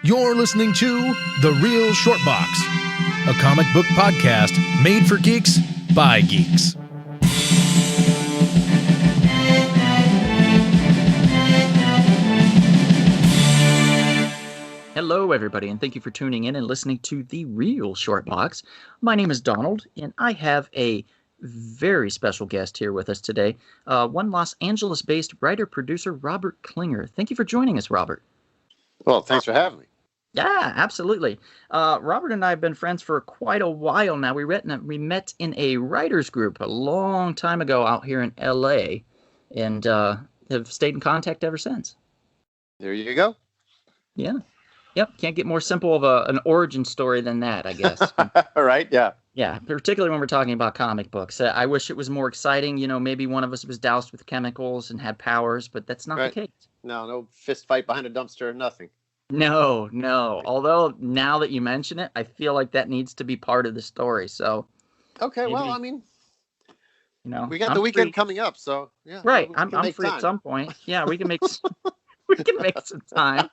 You're listening to The Real Short Box, a comic book podcast made for geeks by geeks. Hello, everybody, and thank you for tuning in and listening to The Real Short Box. My name is Donald, and I have a very special guest here with us today, one Los Angeles-based writer-producer, Robert Klinger. Thank you for joining us, Robert. Well, thanks for having me. Yeah, absolutely. Robert and I have been friends for quite a while now. We met in a writers group a long time ago out here in L.A., and have stayed in contact ever since. There you go. Yeah. Yep, can't get more simple of an origin story than that, I guess. Right, yeah. Yeah, particularly when we're talking about comic books. I wish it was more exciting. You know, maybe one of us was doused with chemicals and had powers, but that's not the case. No fist fight behind a dumpster, nothing. No. Although, now that you mention it, I feel like that needs to be part of the story, so... Okay, maybe, well, I mean... You know, we got the weekend coming up, so... yeah. Right, I'm free at some point. Yeah, we can make... we can make some time.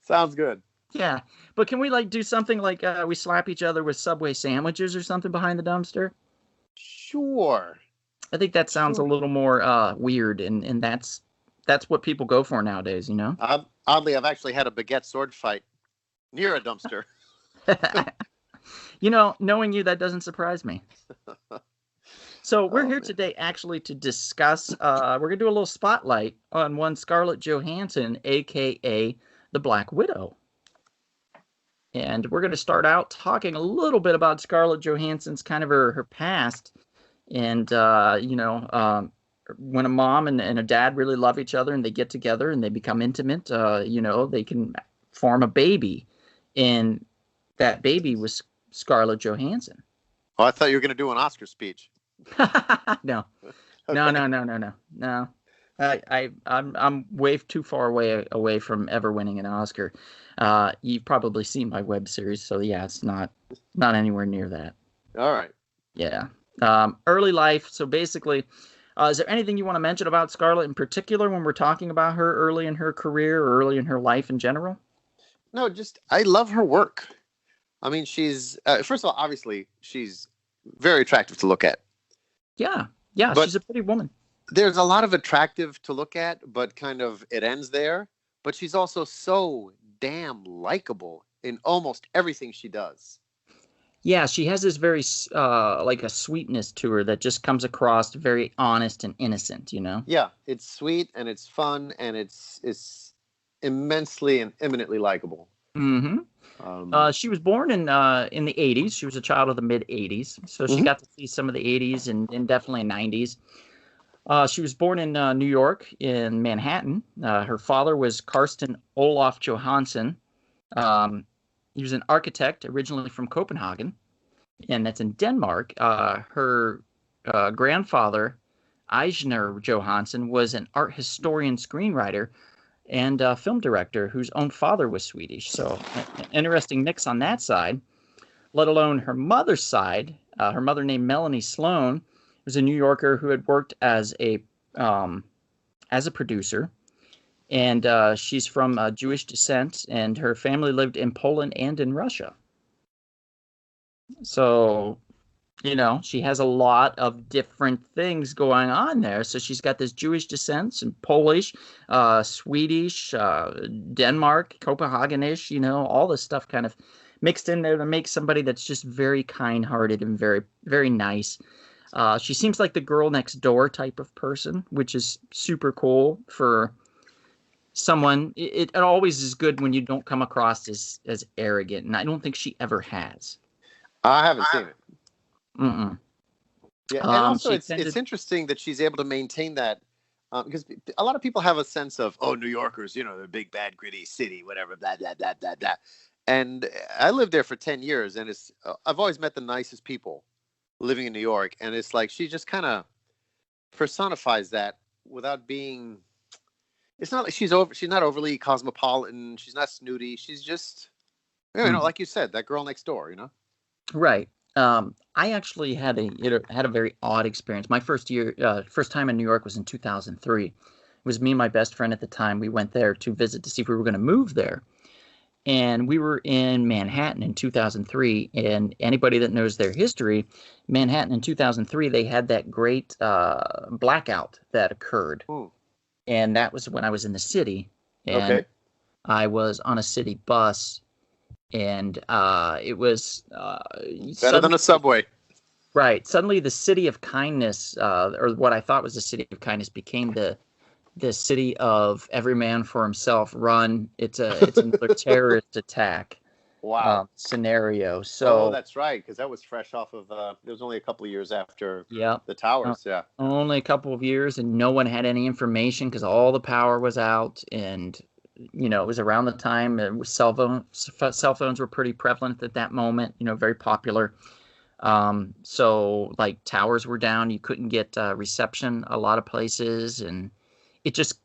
Sounds good. Yeah, but can we do something like we slap each other with Subway sandwiches or something behind the dumpster? Sure. I think that sounds a little more weird, and that's what people go for nowadays, you know? Oddly, I've actually had a baguette sword fight near a dumpster. You know, knowing you, that doesn't surprise me. So we're here today actually to discuss, we're going to do a little spotlight on one Scarlett Johansson, a.k.a. the Black Widow. And we're going to start out talking a little bit about Scarlett Johansson's kind of her past. And, when a mom and a dad really love each other and they get together and they become intimate, they can form a baby. And that baby was Scarlett Johansson. Oh, I thought you were going to do an Oscar speech. No. Okay. No. I'm way too far away from ever winning an Oscar. You've probably seen my web series, so yeah, it's not anywhere near that. All right. Yeah. Early life. So basically, is there anything you want to mention about Scarlett in particular when we're talking about her early in her career or early in her life in general? No, I love her work. I mean, she's first of all, obviously, she's very attractive to look at. Yeah, but she's a pretty woman. There's a lot of attractive to look at, but kind of it ends there. But she's also so damn likable in almost everything she does. Yeah, she has this very a sweetness to her that just comes across very honest and innocent, you know? Yeah, it's sweet and it's fun and it's immensely and eminently likable. Mm-hmm. She was born in the 80s. She was a child of the mid-80s, so she got to see some of the 80s and definitely 90s. She was born in New York, in Manhattan. Her father was Karsten Olaf Johansson. He was an architect, originally from Copenhagen, and that's in Denmark. Her grandfather, Ejner Johansson, was an art historian, screenwriter, and film director whose own father was Swedish. So an interesting mix on that side, let alone her mother's side. Her mother, named Melanie Sloan, was a New Yorker who had worked as a producer. And she's from Jewish descent, and her family lived in Poland and in Russia. So, she has a lot of different things going on there. So she's got this Jewish descent and Polish, Swedish, Denmark, Copenhagenish, all this stuff kind of mixed in there to make somebody that's just very kind-hearted and very, very nice. She seems like the girl next door type of person, which is super cool for someone. It always is good when you don't come across as arrogant, and I don't think she ever has. I haven't seen it. Mm-mm. Yeah, and also it's interesting that she's able to maintain that, because a lot of people have a sense of, New Yorkers, the big, bad, gritty city, whatever, blah, blah, blah, blah, blah. And I lived there for 10 years, and I've always met the nicest people living in New York, and it's like she just kind of personifies that without being... It's not like she's not overly cosmopolitan. She's not snooty. She's just, like you said, that girl next door, Right. I actually had a very odd experience. My first time in New York was in 2003. It was me and my best friend at the time. We went there to visit to see if we were going to move there. And we were in Manhattan in 2003. And anybody that knows their history, Manhattan in 2003, they had that great blackout that occurred. Ooh. And that was when I was in the city. And I was on a city bus. And it was better than a subway. Right. Suddenly the city of kindness, or what I thought was the city of kindness, became the city of every man for himself. Run. It's another terrorist attack. Wow. Scenario. So that's right, because that was fresh off of. It was only a couple of years after. Yeah. The towers. Only a couple of years, and no one had any information because all the power was out, and it was around the time cell phones were pretty prevalent at that moment. Very popular. So like towers were down, you couldn't get reception a lot of places, and it just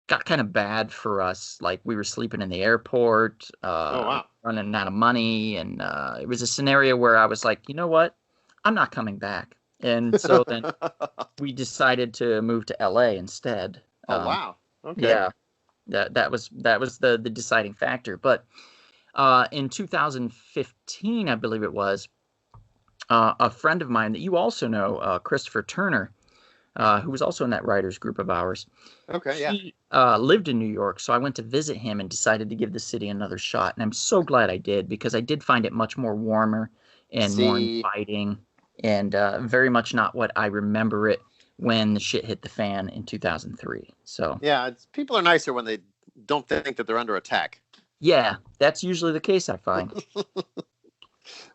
got kind of bad for us. Like we were sleeping in the airport, running out of money, and it was a scenario where I was like, you know what, I'm not coming back. And so then we decided to move to LA instead. Wow. Okay. Yeah, that was the deciding factor. But in 2015, I believe it was, a friend of mine that you also know, Christopher Turner, who was also in that writers group of ours. Okay, He lived in New York, so I went to visit him and decided to give the city another shot. And I'm so glad I did, because I did find it much more warmer and more inviting, and very much not what I remember it when the shit hit the fan in 2003. So yeah, people are nicer when they don't think that they're under attack. Yeah, that's usually the case, I find.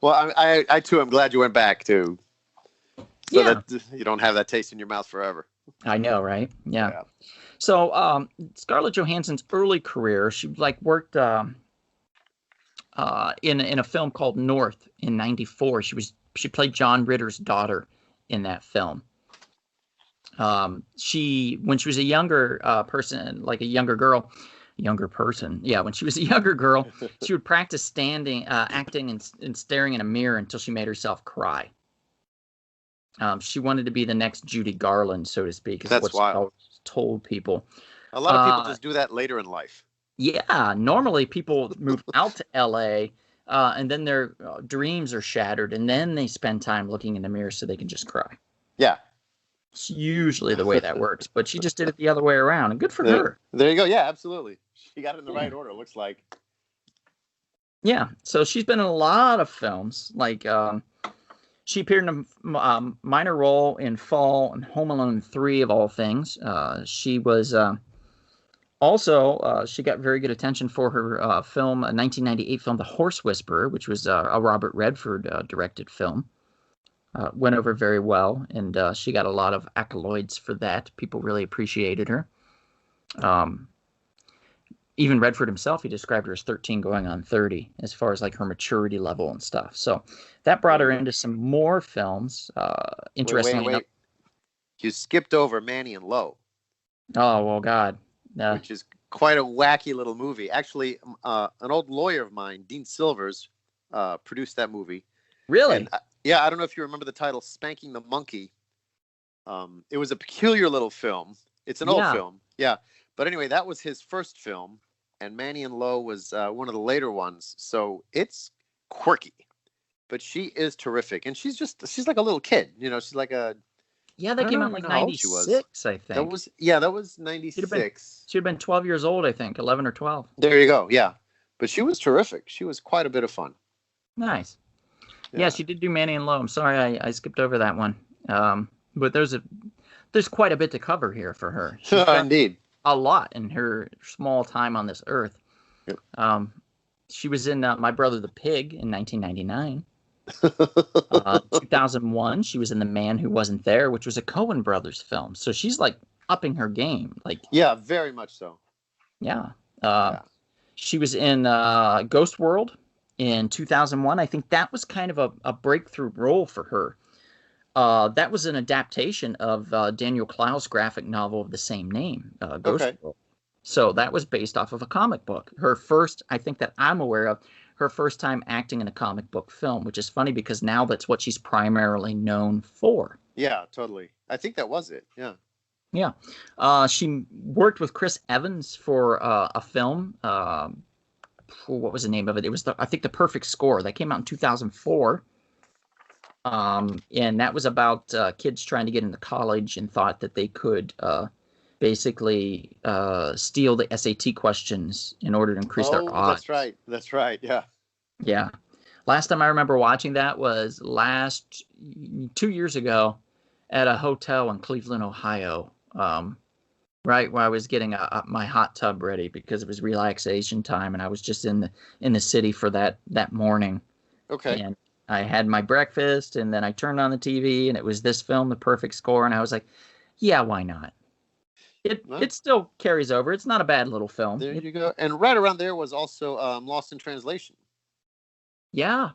Well, I too am glad you went back too, so that you don't have that taste in your mouth forever. I know, right? Yeah. So Scarlett Johansson's early career, she worked in a film called North in '94. She played John Ritter's daughter in that film. When she was a younger person, like a younger girl. When she was a younger girl, she would practice acting and staring in a mirror until she made herself cry. She wanted to be the next Judy Garland, so to speak. That's wild. She always told people. A lot of people just do that later in life. Yeah, normally people move out to LA, and then their dreams are shattered, and then they spend time looking in the mirror so they can just cry. Yeah. It's usually the way that works, but she just did it the other way around, and good for her. There you go. Yeah, absolutely. She got it in the right order, looks like. Yeah, so she's been in a lot of films. Like, she appeared in a minor role in Fall and Home Alone 3, of all things. She was also, she got very good attention for her a 1998 film, The Horse Whisperer, which was a Robert Redford directed film. Went over very well, and she got a lot of accolades for that. People really appreciated her. Even Redford himself, he described her as 13 going on 30 as far as like her maturity level and stuff. So that brought her into some more films. Interestingly enough, you skipped over Manny and Lowe. Oh, well, God. Which is quite a wacky little movie. Actually, an old lawyer of mine, Dean Silvers, produced that movie. Really? And, yeah, I don't know if you remember the title, Spanking the Monkey. It was a peculiar little film. It's an old film. Yeah. But anyway, that was his first film, and Manny and Lowe was one of the later ones. So it's quirky, but she is terrific, and she's like a little kid. She's like a. Yeah, that came out like 96, I think. That was 96. She'd been 12 years old, I think, 11 or 12. There you go. Yeah, but she was terrific. She was quite a bit of fun. Nice. Yeah, she did do Manny and Lowe. I'm sorry I skipped over that one. But there's quite a bit to cover here for her. Indeed. A lot in her small time on this earth. Yep. She was in My Brother the Pig in 1999. 2001, she was in The Man Who Wasn't There, which was a Coen Brothers film. So she's like upping her game. Yeah, very much so. Yeah. She was in Ghost World in 2001. I think that was kind of a breakthrough role for her. That was an adaptation of Daniel Clow's graphic novel of the same name, Ghost World. So that was based off of a comic book. Her first, I think that I'm aware of, her first time acting in a comic book film, which is funny because now that's what she's primarily known for. Yeah, totally. I think that was it. Yeah. Yeah. She worked with Chris Evans for a film what was the name of it? It was I think The Perfect Score. That came out in 2004. And that was about kids trying to get into college and thought that they could basically steal the SAT questions in order to increase their odds. That's right. Yeah. Yeah. Last time I remember watching that was 2 years ago at a hotel in Cleveland, Ohio. Right where I was getting my hot tub ready because it was relaxation time, and I was just in the city for that morning. Okay. And I had my breakfast, and then I turned on the TV, and it was this film, The Perfect Score, and I was like, yeah, why not? It still carries over. It's not a bad little film. There you go. And right around there was also Lost in Translation. Yeah.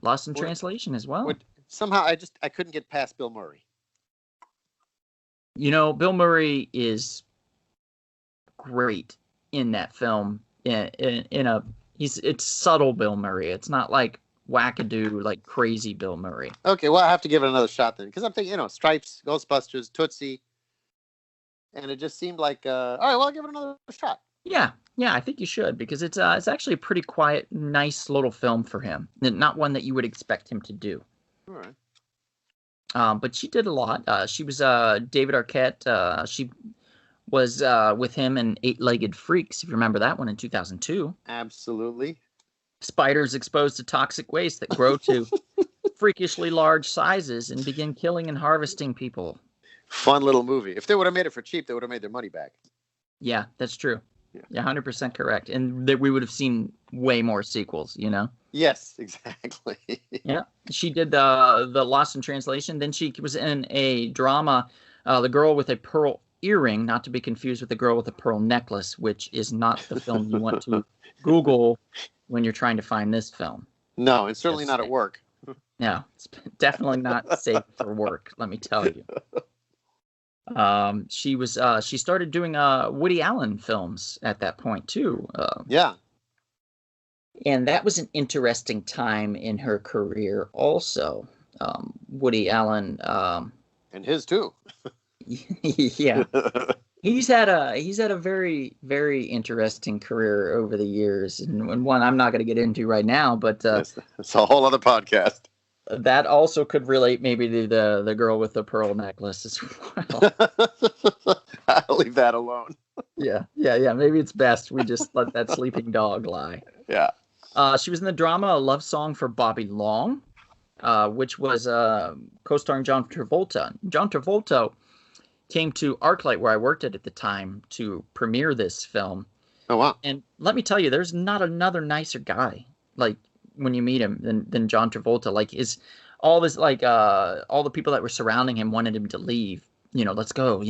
Lost in Translation as well. Somehow I couldn't get past Bill Murray. Bill Murray is great in that film. It's subtle Bill Murray. It's not like wackadoo, like crazy Bill Murray. Okay, well, I have to give it another shot then, because I'm thinking, Stripes, Ghostbusters, Tootsie, and it just seemed like, all right, well, I'll give it another shot. Yeah, I think you should, because it's actually a pretty quiet, nice little film for him, not one that you would expect him to do. All right. But she did a lot. She was David Arquette. She was with him in Eight-Legged Freaks, if you remember that one, in 2002. Absolutely. Spiders exposed to toxic waste that grow to freakishly large sizes and begin killing and harvesting people. Fun little movie. If they would have made it for cheap, they would have made their money back. Yeah, that's true. Yeah, 100% correct. And that we would have seen way more sequels, Yes, exactly. Yeah, she did the Lost in Translation. Then she was in a drama, The Girl with a Pearl Earring, not to be confused with The Girl with a Pearl Necklace, which is not the film you want to Google when you're trying to find this film. No, it's certainly not at work. No, it's definitely not safe for work, let me tell you. She started doing Woody Allen films at that point too. Yeah. And that was an interesting time in her career also. Woody Allen and his too. Yeah. He's had a very, very interesting career over the years, and one I'm not going to get into right now, but it's a whole other podcast. That also could relate maybe to the girl with the pearl necklace as well. I'll leave that alone. Yeah. Maybe it's best we just let that sleeping dog lie. Yeah. She was in the drama A Love Song for Bobby Long, which was co-starring John Travolta. John Travolta came to ArcLight, where I worked at the time, to premiere this film. Oh, wow. And let me tell you, there's not another nicer guy, like, when you meet him than John Travolta. Like, all the people that were surrounding him wanted him to leave. Let's go.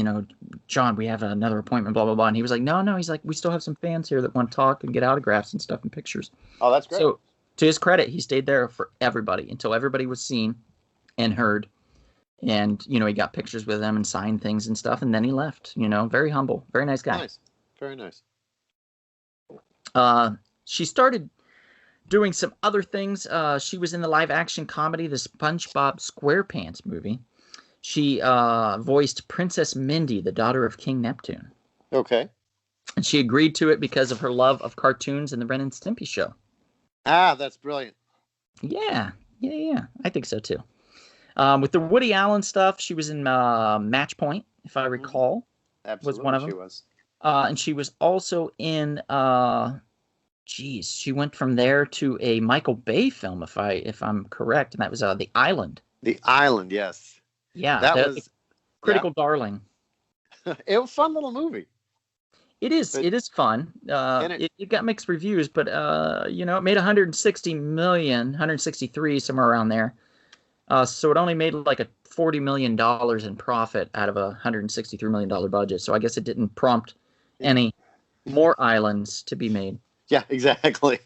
John, we have another appointment, blah, blah, blah. And he was like, no. He's like, we still have some fans here that want to talk and get autographs and stuff and pictures. Oh, that's great. So, to his credit, he stayed there for everybody until everybody was seen and heard. And, he got pictures with them and signed things and stuff. And then he left, very humble, very nice guy. Nice. Very nice. She started doing some other things. She was in the live action comedy, the SpongeBob SquarePants movie. She voiced Princess Mindy, the daughter of King Neptune. Okay. And she agreed to it because of her love of cartoons and the Ren and Stimpy show. Ah, that's brilliant. Yeah. I think so too. With the Woody Allen stuff, she was in Match Point, if I recall. Absolutely, was one of them. She was. And she was also in she went from there to a Michael Bay film, if I'm correct, and that was The Island. The Island, yes. Yeah, that was critical darling. It was a fun little movie. It is fun. It got mixed reviews, but it made 163 somewhere around there. So it only made like a $40 million in profit out of a $163 million budget. So I guess it didn't prompt any more islands to be made. Yeah, exactly.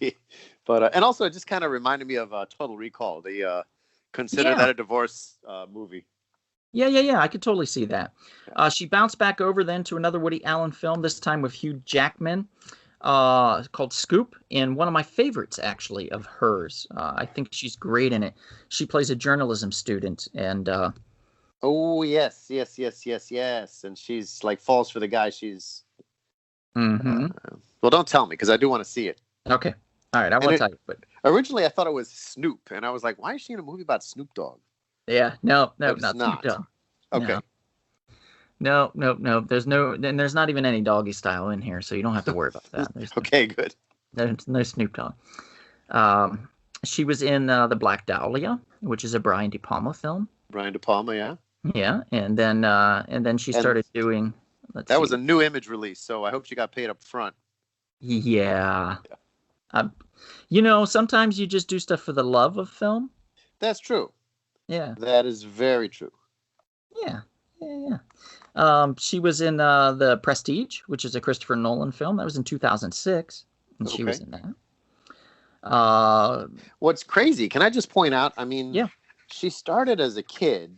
But and also it just kind of reminded me of Total Recall, the Consider That a Divorce movie. Yeah. I could totally see that. She bounced back over then to another Woody Allen film, this time with Hugh Jackman, called Scoop, and one of my favorites, actually, of hers. I think she's great in it. She plays a journalism student, and... oh, yes. And she's, like, falls for the guy she's... Mm-hmm. Well, don't tell me, because I do want to see it. Okay. All right. I won't tell you. But originally, I thought it was Snoop, and I was like, "Why is she in a movie about Snoop Dogg?" Yeah. No, not not. Snoop Dogg. Okay. No. There's not even any doggy style in here, so you don't have to worry about that. Okay, good. There's no Snoop Dogg. She was in The Black Dahlia, which is a Brian De Palma film. Brian De Palma, yeah. Yeah, and then she started doing. That was a new Image release, so I hope she got paid up front. Yeah. Sometimes you just do stuff for the love of film. That's true. Yeah. That is very true. Yeah. She was in The Prestige, which is a Christopher Nolan film. That was in 2006, and she was in that. What's crazy, can I just point out, I mean, she started as a kid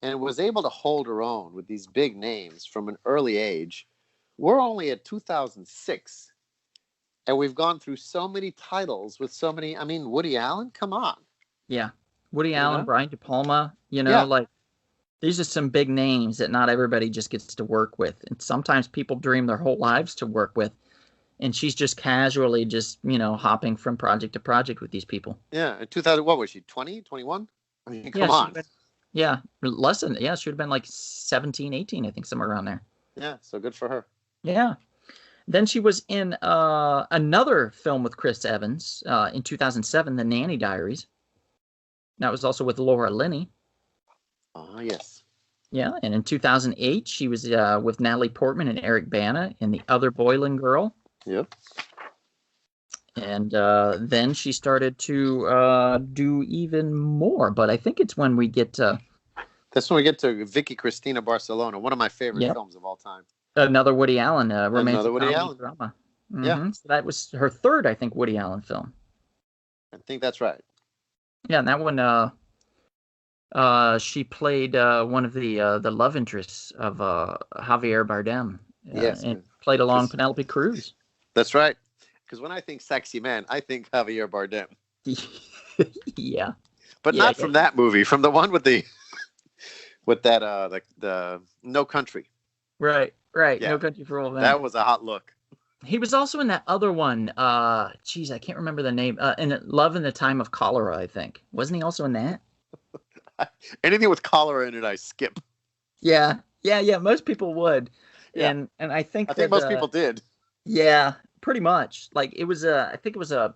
and was able to hold her own with these big names from an early age. We're only at 2006. And we've gone through so many titles with so many. I mean, Woody Allen, come on. Yeah, Woody Allen, Brian De Palma. Like these are some big names that not everybody just gets to work with, and sometimes people dream their whole lives to work with. And she's just casually hopping from project to project with these people. Yeah, in 2000, what was she? 20, 21? I mean, come on. Less than. Yeah, she would have been like 17, 18, I think, somewhere around there. Yeah, so good for her. Yeah. Then she was in another film with Chris Evans in 2007, The Nanny Diaries. That was also with Laura Linney. Yes. Yeah, and in 2008, she was with Natalie Portman and Eric Bana in The Other Boylan Girl. Yep. And then she started to do even more, but I think it's when we get to... That's when we get to Vicky Cristina Barcelona, one of my favorite films of all time. Another Woody Allen romantic drama. Mm-hmm. Yeah. So that was her third, I think, Woody Allen film. I think that's right. Yeah, and that one, she played one of the love interests of Javier Bardem. Yes. And played along Penelope Cruz. That's right. Because when I think sexy man, I think Javier Bardem. Yeah. But not from that movie, from the one with the No Country. Right. Yeah. No Country for Old Men. That was a hot look. He was also in that other one. I can't remember the name. In Love in the Time of Cholera, I think. Wasn't he also in that? Anything with cholera in it, I skip. Yeah. Most people would. Yeah. And I think most people did. Yeah, pretty much. Like I think it was a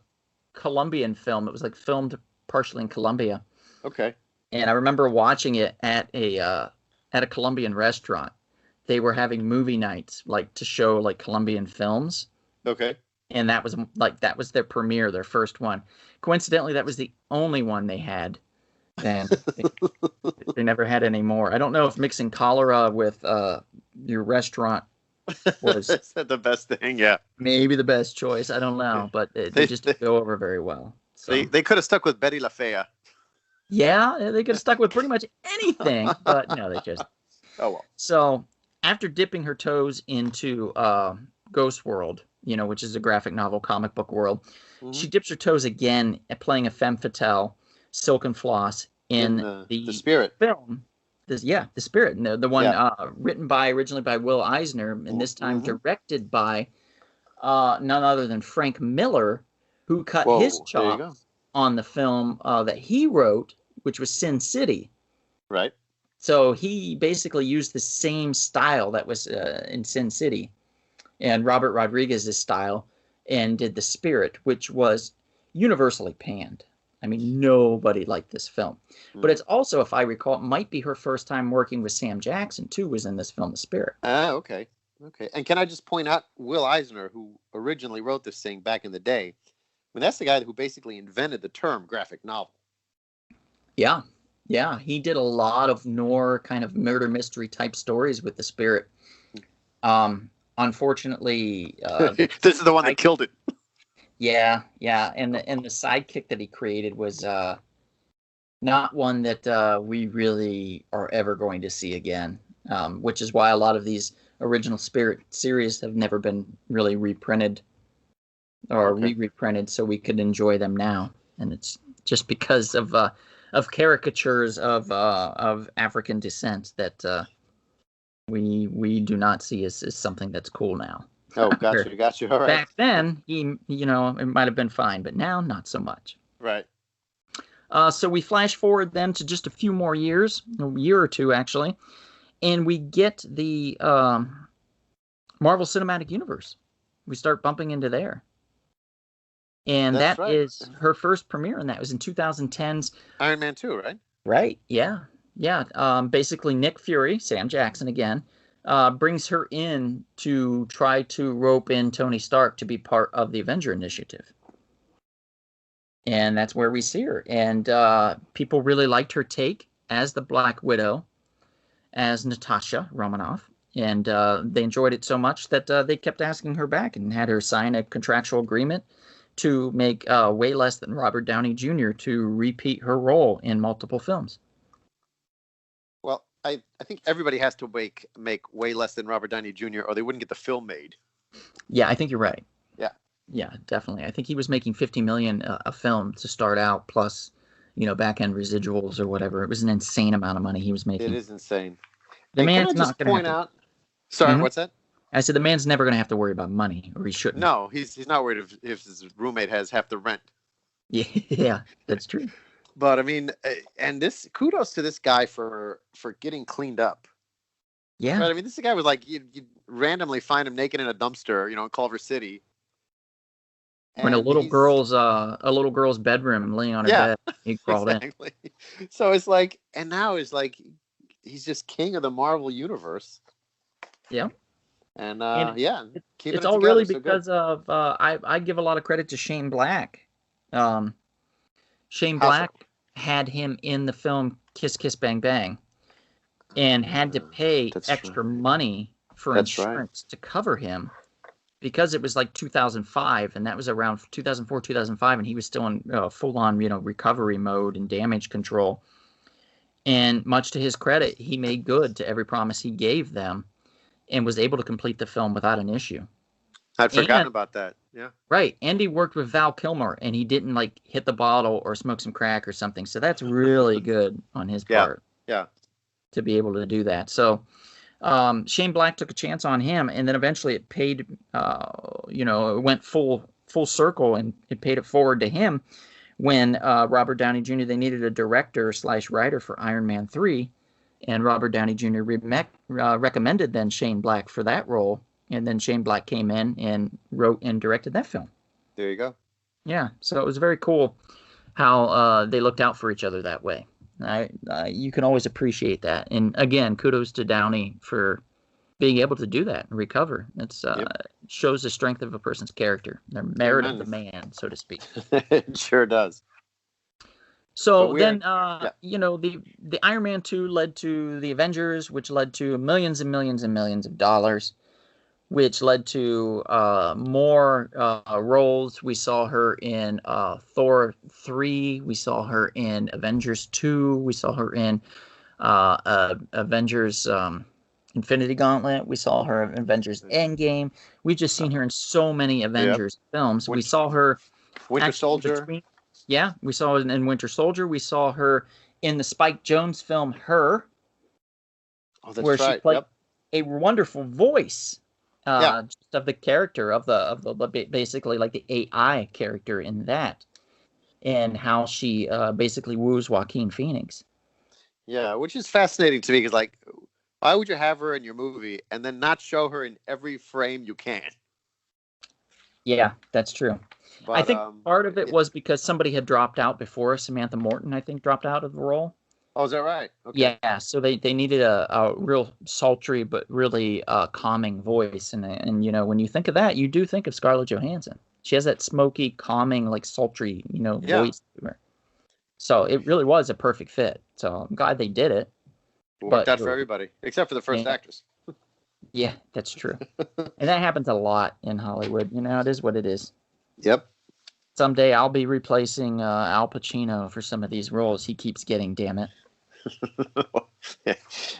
Colombian film. It was like filmed partially in Colombia. Okay. And I remember watching it at a Colombian restaurant. They were having movie nights, like to show like Colombian films. Okay. And that was their premiere, their first one. Coincidentally, that was the only one they had. And they never had any more. I don't know if mixing cholera with your restaurant was the best thing. Yeah. Maybe the best choice. I don't know, but they just didn't go over very well. So. They could have stuck with Betty La Fea. Yeah, they could have stuck with pretty much anything, but no, they just. Oh well. So after dipping her toes into Ghost World, which is a graphic novel comic book world, she dips her toes again at playing a femme fatale, Silken Floss, in the Spirit film. The Spirit, the one written originally by Will Eisner, and this time directed by none other than Frank Miller, who cut his chops on the film that he wrote, which was Sin City. Right. So he basically used the same style that was in Sin City and Robert Rodriguez's style, and did The Spirit, which was universally panned. I mean, nobody liked this film. But it's also, if I recall, it might be her first time working with Sam Jackson, too, was in this film, The Spirit. Okay. And can I just point out, Will Eisner, who originally wrote this thing back in the day, that's the guy who basically invented the term graphic novel. Yeah. He did a lot of noir kind of murder mystery type stories with The Spirit. Unfortunately, this is the one that killed it. Yeah, and the sidekick that he created was not one that we really are ever going to see again, which is why a lot of these original Spirit series have never been really reprinted or re-reprinted, so we could enjoy them now. And it's just because of caricatures of African descent that we do not see as something that's cool now. Oh, got you. All right. Back then, it might have been fine, but now not so much. Right. So we flash forward then to just a few more years, a year or two actually, and we get the Marvel Cinematic Universe. We start bumping into there. And That's right. is her first premiere, and that was in 2010's Iron Man 2, right? Right, yeah. Basically, Nick Fury, Sam Jackson again, brings her in to try to rope in Tony Stark to be part of the Avenger Initiative. And that's where we see her. And people really liked her take as the Black Widow, as Natasha Romanoff. And they enjoyed it so much that they kept asking her back and had her sign a contractual agreement to make way less than Robert Downey Jr. to repeat her role in multiple films. Well, I think everybody has to make way less than Robert Downey Jr. or they wouldn't get the film made. Yeah, I think you're right. Yeah, definitely. I think he was making $50 million a film to start out, plus, back end residuals or whatever. It was an insane amount of money he was making. It is insane. The man's not going to out. Sorry, what's that? I said the man's never going to have to worry about money, or he shouldn't. No, he's not worried if his roommate has half the rent. Yeah, that's true. But I mean, and this kudos to this guy for getting cleaned up. Yeah, right? I mean, this guy was like you randomly find him naked in a dumpster, in Culver City. When a little girl's bedroom, laying on her bed, he crawled in. So it's like, and now it's like he's just king of the Marvel universe. Yeah. And it's all really because of I give a lot of credit to Shane Black. Shane Black had him in the film Kiss Kiss Bang Bang, and had to pay extra money for insurance to cover him, because it was like 2005, and that was around 2004, 2005, and he was still in full-on recovery mode and damage control. And much to his credit, he made good to every promise he gave them, and was able to complete the film without an issue. I'd forgotten about that. Yeah. Right. And he worked with Val Kilmer, and he didn't hit the bottle or smoke some crack or something. So that's really good on his part. Yeah. To be able to do that. So Shane Black took a chance on him, and then eventually it paid, it went full circle, and it paid it forward to him when Robert Downey Jr., they needed a director/writer for Iron Man 3. And Robert Downey Jr. recommended then Shane Black for that role. And then Shane Black came in and wrote and directed that film. There you go. Yeah, so it was very cool how they looked out for each other that way. You can always appreciate that. And again, kudos to Downey for being able to do that and recover. It shows the strength of a person's character, their merit of the man, so to speak. It sure does. So then, the Iron Man 2 led to the Avengers, which led to millions and millions and millions of dollars, which led to more roles. We saw her in Thor 3. We saw her in Avengers 2. We saw her in Avengers Infinity Gauntlet. We saw her in Avengers Endgame. We've just seen her in so many Avengers films. We saw her Winter Soldier. Yeah, we saw her in Winter Soldier. We saw her in the Spike Jonze film Her, where she played a wonderful voice just of the character of the basically like the AI character in that, and how she basically woos Joaquin Phoenix. Yeah, which is fascinating to me because why would you have her in your movie and then not show her in every frame you can? Yeah, that's true. But, I think part of it was because somebody had dropped out before. Samantha Morton, I think, dropped out of the role. Oh, is that right? Okay. Yeah, so they needed a real sultry but really calming voice. And when you think of that, you do think of Scarlett Johansson. She has that smoky, calming, sultry, voice to her. So it really was a perfect fit. So I'm glad they did it. Worked out for everybody, except for the first actress. Yeah, that's true. And that happens a lot in Hollywood. It is what it is. Yep. Someday I'll be replacing Al Pacino for some of these roles he keeps getting, damn it.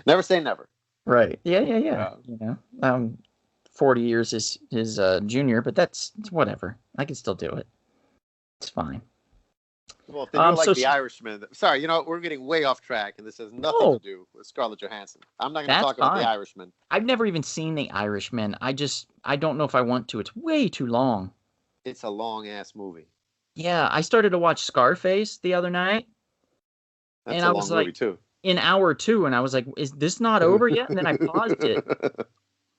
Never say never. Right. Yeah. 40 years is his junior, but that's whatever. I can still do it. It's fine. Well, if they do like The Irishman, sorry, we're getting way off track, and this has nothing to do with Scarlett Johansson. I'm not going to talk about The Irishman. I've never even seen The Irishman. I don't know if I want to. It's way too long. It's a long-ass movie. Yeah, I started to watch Scarface the other night. That's a long movie, too. In hour 2, and I was like, is this not over yet? And then I paused it.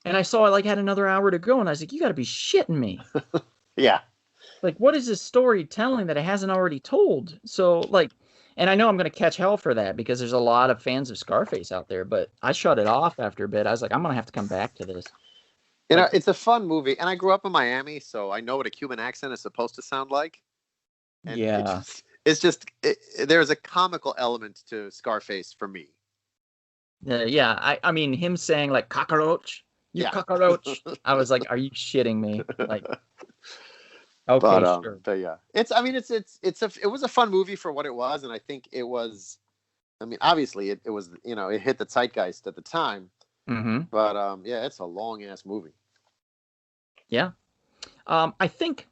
And I saw I had another hour to go, and I was like, you got to be shitting me. Yeah. What is this story telling that it hasn't already told? So, and I know I'm going to catch hell for that because there's a lot of fans of Scarface out there, but I shut it off after a bit. I was like, I'm going to have to come back to this. It's a fun movie, and I grew up in Miami, so I know what a Cuban accent is supposed to sound like. And yeah. There's a comical element to Scarface for me. Yeah, I mean, him saying, cockroach, cockroach. I was like, are you shitting me? Okay, sure. But yeah, it was a fun movie for what it was, and I think it was. I mean, obviously, it was it hit the zeitgeist at the time. Mm-hmm. But yeah, it's a long ass movie. Yeah, I think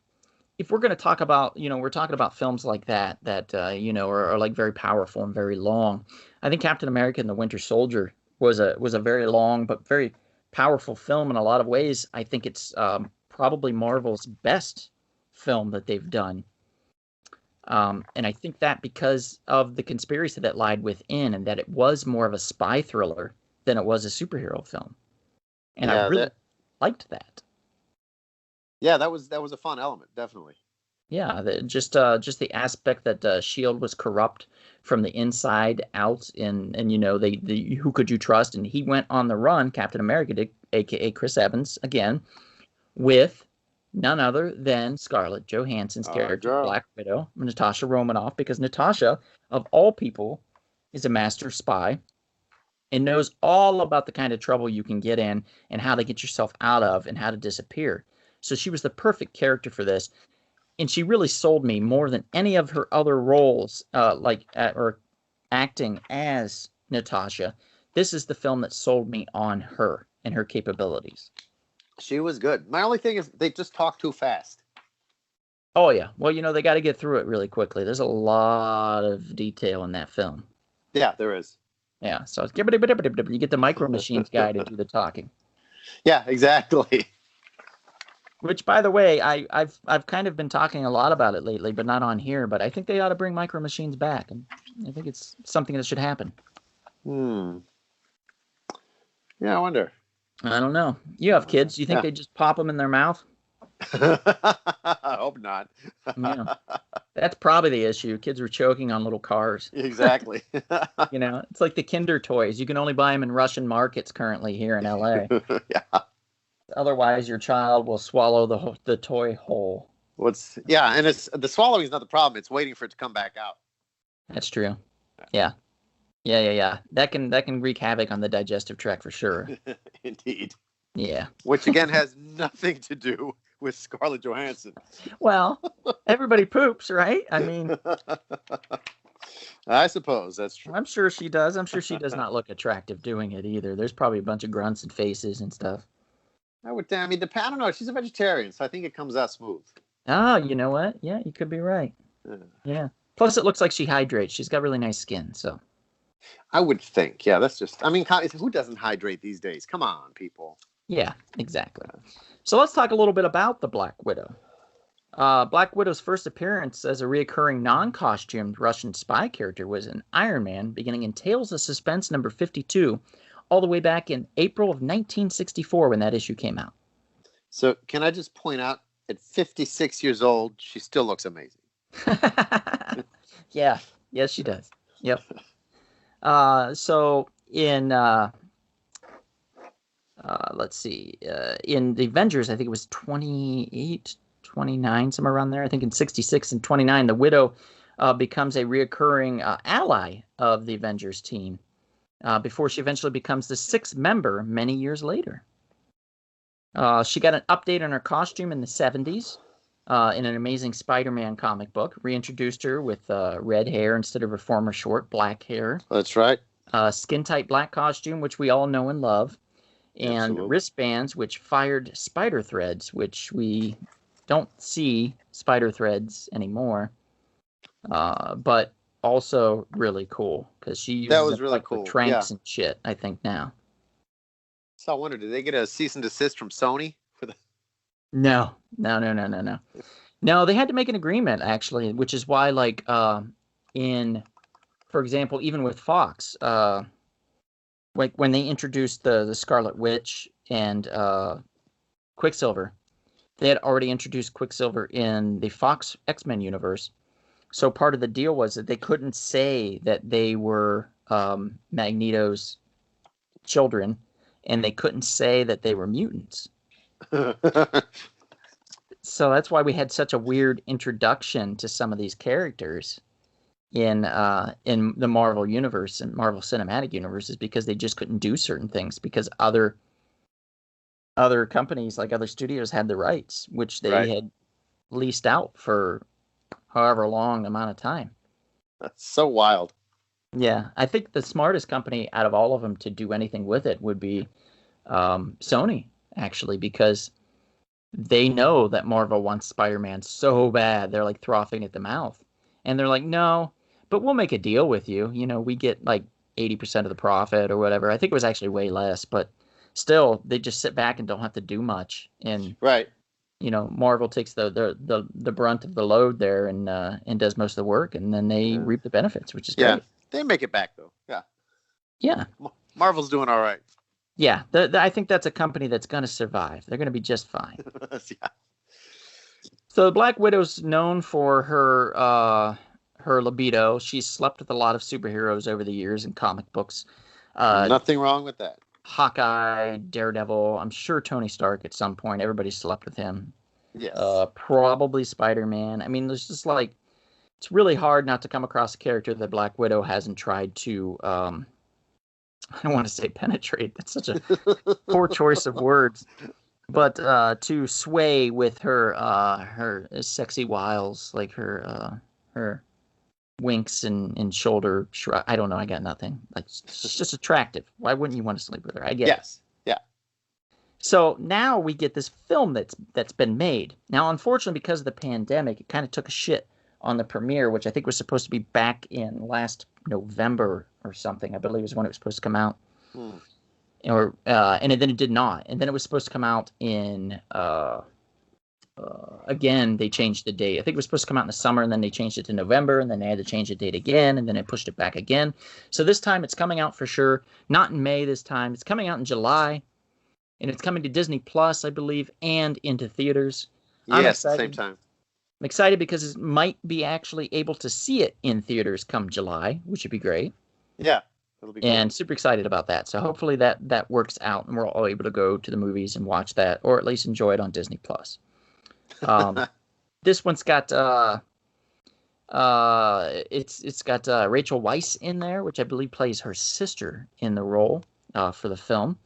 if we're going to talk about we're talking about films like that are very powerful and very long. I think Captain America and the Winter Soldier was a very long but very powerful film in a lot of ways. I think it's probably Marvel's best film that they've done. And I think that because of the conspiracy that lied within, and that it was more of a spy thriller than it was a superhero film. And I really liked that. Yeah, that was a fun element, definitely. Yeah, just the aspect that S.H.I.E.L.D. was corrupt from the inside out, and they who could you trust? And he went on the run, Captain America did, a.k.a. Chris Evans, again, with none other than Scarlett Johansson's character, Black Widow, Natasha Romanoff, because Natasha, of all people, is a master spy and knows all about the kind of trouble you can get in and how to get yourself out of and how to disappear. So she was the perfect character for this. And she really sold me more than any of her other roles, or acting as Natasha. This is the film that sold me on her and her capabilities. She was good. My only thing is they just talk too fast. Oh, yeah. Well, they got to get through it really quickly. There's a lot of detail in that film. Yeah, there is. Yeah, so you get the Micro Machines guy to do the talking. Yeah, exactly. Which, by the way, I've kind of been talking a lot about it lately, but not on here. But I think they ought to bring Micro Machines back, and I think it's something that should happen. Yeah, I wonder. I don't know. You have kids. Do you think they just pop them in their mouth? I hope not. Yeah. That's probably the issue. Kids were choking on little cars. Exactly. It's like the Kinder toys. You can only buy them in Russian markets currently here in LA. Yeah. Otherwise, your child will swallow the toy whole. And it's the swallowing is not the problem. It's waiting for it to come back out. That's true. Yeah. That can wreak havoc on the digestive tract for sure. Indeed. Yeah. Which again has nothing to do with Scarlett Johansson. Well, everybody poops, right? I mean, I suppose that's true. I'm sure she does. I'm sure she does not look attractive doing it either. There's probably a bunch of grunts and faces and stuff. I don't know. She's a vegetarian, so I think it comes out smooth. Oh, you know what? Yeah, you could be right. Yeah. Plus, it looks like she hydrates. She's got really nice skin, so. I would think. Yeah, that's just. I mean, who doesn't hydrate these days? Come on, people. Yeah, exactly. So let's talk a little bit about the Black Widow. Black Widow's first appearance as a reoccurring non-costumed Russian spy character was in Iron Man, beginning in Tales of Suspense number 52, all the way back in April of 1964 when that issue came out. So can I just point out, at 56 years old, she still looks amazing. Yeah. Yes, she does. Yep. So in let's see, in the Avengers, I think it was 28, 29, somewhere around there. I think in 66 and 29, the Widow becomes a reoccurring ally of the Avengers team before she eventually becomes the 6th member many years later. She got an update on her costume in the 70s in an Amazing Spider-Man comic book. Reintroduced her with red hair instead of her former short black hair. That's right. Skin-tight black costume, which we all know and love. And Absolutely. Wristbands, which fired spider threads, which we don't see spider threads anymore. but also really cool because she uses that was really like cool. with tranks and shit. I think now. So I wonder, did they get a cease and desist from Sony for the? No. No, they had to make an agreement actually, which is why, like, for example, even with Fox, like when they introduced the Scarlet Witch and Quicksilver, they had already introduced Quicksilver in the Fox X-Men universe. So part of the deal was that they couldn't say that they were Magneto's children, and they couldn't say that they were mutants. So that's why we had such a weird introduction to some of these characters in the Marvel universe and Marvel Cinematic Universe, is because they just couldn't do certain things because other companies, like other studios, had the rights, which they had leased out for however long amount of time. That's so wild. Yeah, I think the smartest company out of all of them to do anything with it would be Sony, actually, because they know that Marvel wants Spider-Man so bad. They're like frothing at the mouth. And they're like, no, but we'll make a deal with you. You know, we get like 80% of the profit or whatever. I think it was actually way less, but still, they just sit back and don't have to do much. And you know, Marvel takes the brunt of the load there and does most of the work, and then they reap the benefits, which is great. Yeah, they make it back though. Yeah. Marvel's doing all right. Yeah, I think that's a company that's going to survive. They're going to be just fine. Yeah. So the Black Widow's known for her libido. She's slept with a lot of superheroes over the years in comic books. Nothing wrong with that. Hawkeye, Daredevil. I'm sure Tony Stark at some point. Everybody slept with him. Yes. Probably Spider-Man. I mean, there's just like, it's really hard not to come across a character that Black Widow hasn't tried to, I don't want to say penetrate. That's such a poor choice of words. But to sway with her sexy wiles, like her winks and shoulder shrug. I don't know. I got nothing. Like, it's just attractive. Why wouldn't you want to sleep with her? I get it. Yeah. So now we get this film that's been made. Now, unfortunately, because of the pandemic, it kind of took a shit on the premiere, which I think was supposed to be back in last November or something. I believe is when it was supposed to come out. And then it did not. And then it was supposed to come out in again, they changed the date. I think it was supposed to come out in the summer, and then they changed it to November, and then they had to change the date again, and then they pushed it back again. So this time it's coming out for sure. Not in May this time. It's coming out in July, and it's coming to Disney Plus, I believe, and into theaters. Yes, same time. I'm excited because it might be actually able to see it in theaters come July, which would be great. Yeah. It'll be and super excited about that. So hopefully that works out, and we're all able to go to the movies and watch that, or at least enjoy it on Disney Plus. This one's got it's got Rachel Weisz in there, which I believe plays her sister in the role for the film.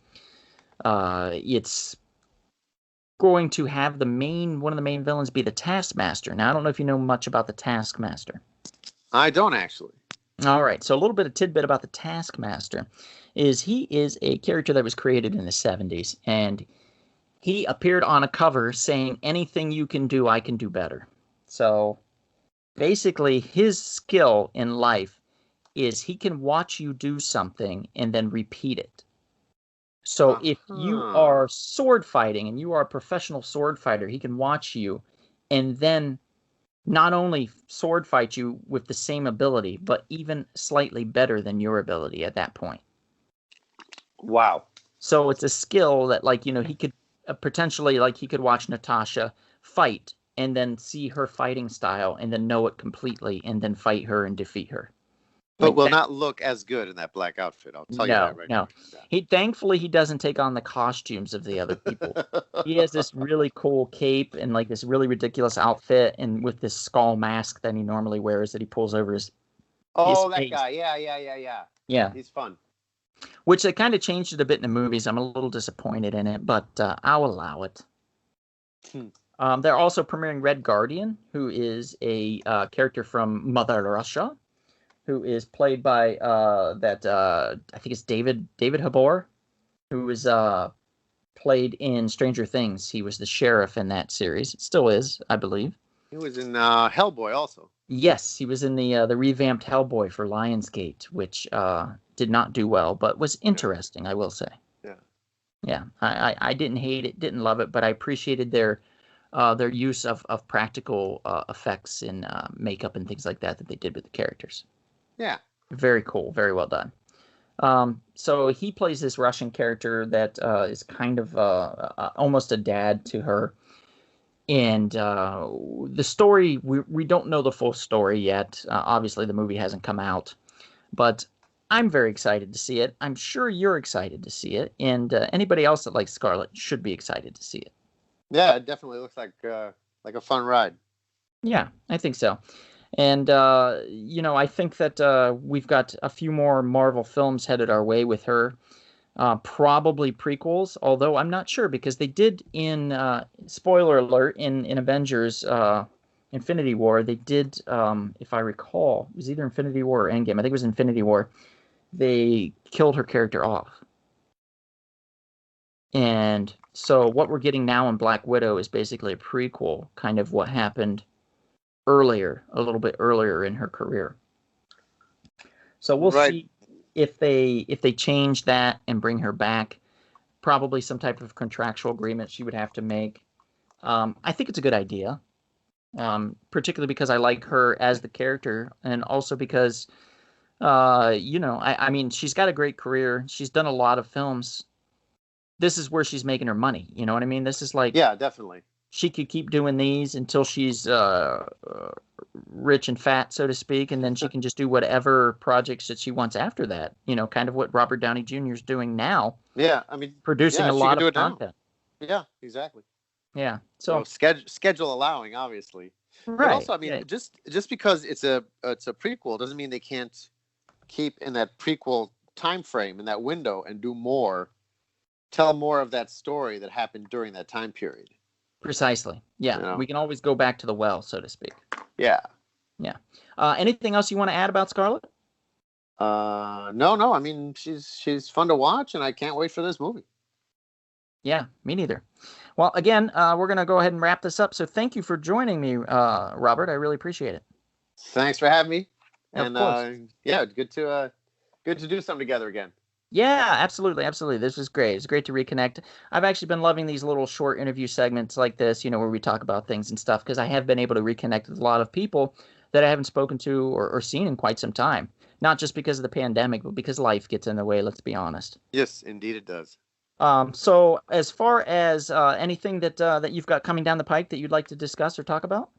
It's going to have one of the main villains be the Taskmaster. Now, I don't know if you know much about the Taskmaster. I don't actually. All right, so a little bit of tidbit about the Taskmaster is he is a character that was created in the 70s, and he appeared on a cover saying, anything you can do, I can do better. So basically, his skill in life is he can watch you do something and then repeat it. So if you are sword fighting and you are a professional sword fighter, he can watch you and then not only sword fight you with the same ability, but even slightly better than your ability at that point. Wow. So it's a skill that, like, you know, he could potentially, like, he could watch Natasha fight and then see her fighting style and then know it completely and then fight her and defeat her. But will not look as good in that black outfit. I'll tell you that right now. No. Thankfully, he doesn't take on the costumes of the other people. He has this really cool cape and like this really ridiculous outfit, and with this skull mask that he normally wears that he pulls over his that face. guy. Yeah. He's fun. Which they kind of changed it a bit in the movies. I'm a little disappointed in it, but I'll allow it. They're also premiering Red Guardian, who is a character from Mother Russia, who is played by I think it's David Harbour, who was played in Stranger Things. He was the sheriff in that series. It still is, I believe. He was in Hellboy also. Yes, he was in the revamped Hellboy for Lionsgate, which did not do well, but was interesting, I will say. Yeah. Yeah, I didn't hate it, didn't love it, but I appreciated their use of practical effects and makeup and things like that they did with the characters. Yeah. Very cool, very well done. So he plays this Russian character that is kind of almost a dad to her. And the story, we don't know the full story yet. Obviously, the movie hasn't come out. But I'm very excited to see it. I'm sure you're excited to see it. And anybody else that likes Scarlett should be excited to see it. Yeah, it definitely looks like a fun ride. Yeah, I think so. And, I think that we've got a few more Marvel films headed our way with her. Probably prequels, although I'm not sure because they did in, spoiler alert, in Avengers Infinity War, they did, if I recall, it was either Infinity War or Endgame. I think it was Infinity War. They killed her character off. And so what we're getting now in Black Widow is basically a prequel, kind of what happened earlier, a little bit earlier in her career. So we'll see if they change that and bring her back. Probably some type of contractual agreement she would have to make. I think it's a good idea, particularly because I like her as the character, and also because, I mean, she's got a great career. She's done a lot of films. This is where she's making her money. You know what I mean? This is like, yeah, definitely. She could keep doing these until she's rich and fat, so to speak, and then she can just do whatever projects that she wants after that. Kind of what Robert Downey Jr. is doing now. Yeah, I mean, producing a lot of content. Yeah, exactly. Yeah, so schedule allowing, obviously. Right. But also, I mean, just because it's a prequel doesn't mean they can't keep in that prequel time frame, in that window, and do more, tell more of that story that happened during that time period. Precisely. Yeah, we can always go back to the well, so to speak. Yeah. Yeah. Anything else you want to add about Scarlett? No. I mean, she's fun to watch, and I can't wait for this movie. Yeah, me neither. Well, again, we're going to go ahead and wrap this up. So thank you for joining me, Robert. I really appreciate it. Thanks for having me. Of course. Yeah, good to do something together again. Yeah, absolutely. This was great. It's great to reconnect. I've actually been loving these little short interview segments like this, where we talk about things and stuff, because I have been able to reconnect with a lot of people that I haven't spoken to or seen in quite some time. Not just because of the pandemic, but because life gets in the way, let's be honest. Yes, indeed it does. So as far as anything that you've got coming down the pike that you'd like to discuss or talk about?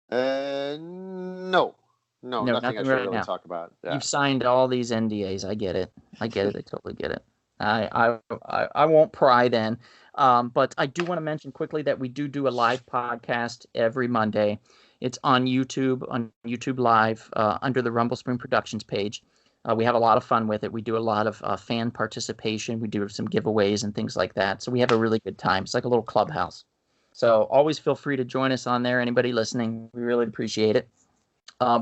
No, nothing I should really talk about. Yeah. You've signed all these NDAs. I get it. I totally get it. I won't pry then. But I do want to mention quickly that we do a live podcast every Monday. It's on YouTube Live, under the Rumble Spring Productions page. We have a lot of fun with it. We do a lot of fan participation. We do some giveaways and things like that. So we have a really good time. It's like a little clubhouse. So always feel free to join us on there. Anybody listening, we really appreciate it.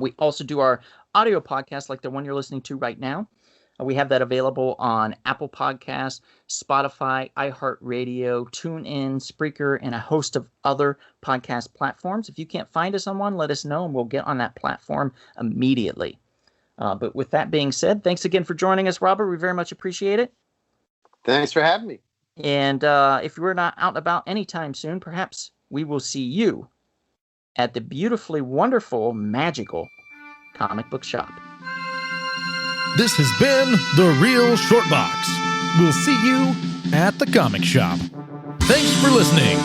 We also do our audio podcast like the one you're listening to right now. We have that available on Apple Podcasts, Spotify, iHeartRadio, TuneIn, Spreaker, and a host of other podcast platforms. If you can't find us on one, let us know, and we'll get on that platform immediately. But with that being said, thanks again for joining us, Robert. We very much appreciate it. Thanks for having me. And if we're not out and about anytime soon, perhaps we will see you at the beautifully wonderful, magical comic book shop. This has been The Real Short Box. We'll see you at the comic shop. Thanks for listening.